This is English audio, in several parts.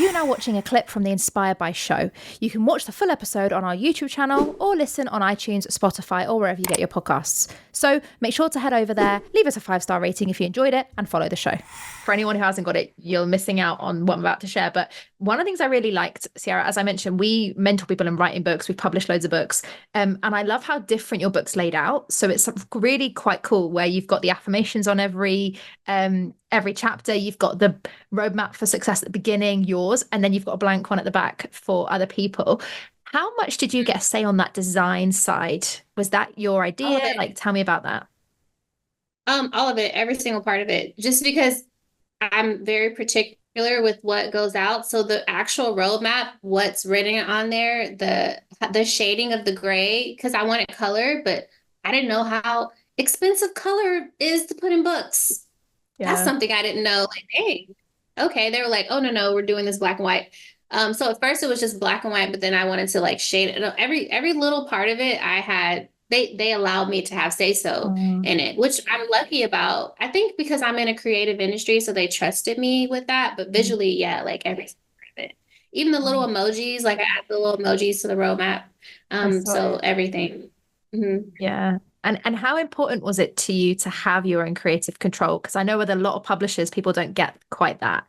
You're now watching a clip from the Inspired by show. You can watch the full episode on our YouTube channel or listen on iTunes, Spotify, or wherever you get your podcasts. So make sure to head over there, leave us a 5-star rating if you enjoyed it, and follow the show. For anyone who hasn't got it, you're missing out on what I'm about to share. But one of the things I really liked, Ciera, as I mentioned, we mentor people in writing books. We've published loads of books. And I love how different your book's laid out. So it's really quite cool where you've got the affirmations on every chapter. You've got the roadmap for success at the beginning, yours, and then you've got a blank one at the back for other people. How much did you get a say on that design side? Was that your idea? Like, tell me about that. All of it, every single part of it, just because I'm very particular with what goes out. So the actual roadmap, what's written on there, the shading of the gray, because I wanted color, but I didn't know how expensive color is to put in books. Yeah. That's something I didn't know. Like, hey, okay. They were like, oh no, we're doing this black and white. So at first it was just black and white, but then I wanted to like shade it. Every little part of it, I had they allowed me to have say so in it, which I'm lucky about. I think because I'm in a creative industry, so they trusted me with that. But visually, yeah, like every part of it, even the little emojis, like I add the little emojis to the roadmap. So everything. Mm-hmm. Yeah. And how important was it to you to have your own creative control? Because I know with a lot of publishers, people don't get quite that.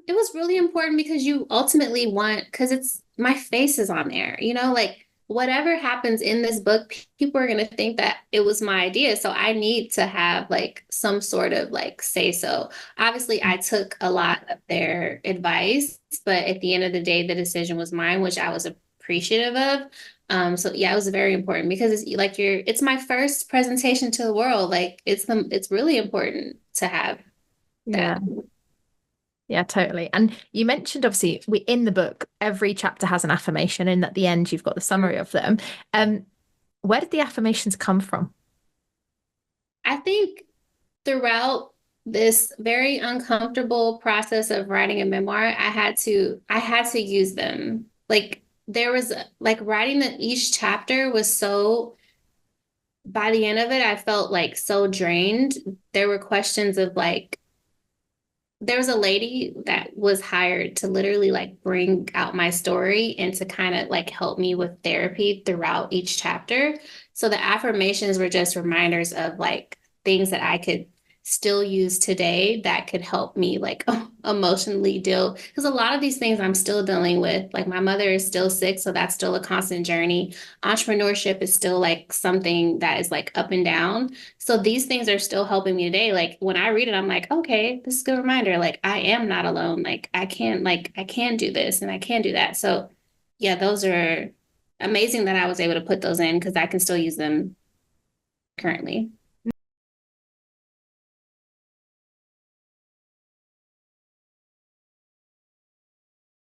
It was really important because you ultimately want, because it's my face is on there, like whatever happens in this book, people are going to think that it was my idea. So I need to have like some sort of like say so. Obviously, I took a lot of their advice, but at the end of the day, the decision was mine, which I was appreciative of. So yeah, it was very important because it's my first presentation to the world. Like it's really important to have Yeah. that. Yeah, totally. And you mentioned obviously in the book, every chapter has an affirmation, and at the end you've got the summary of them. Where did the affirmations come from? I think throughout this very uncomfortable process of writing a memoir, I had to use them. Like there was like writing each chapter was so, by the end of it, I felt like so drained. There were questions of like, there was a lady that was hired to literally like bring out my story and to kind of like help me with therapy throughout each chapter. So the affirmations were just reminders of like things that I could still use today that could help me like emotionally deal, because a lot of these things I'm still dealing with. Like my mother is still sick, so that's still a constant journey. Entrepreneurship is still like something that is like up and down. So these things are still helping me today. Like when I read it, I'm like, okay, this is a good reminder. Like I am not alone. Like I can do this and I can do that. So yeah, those are amazing that I was able to put those in because I can still use them currently.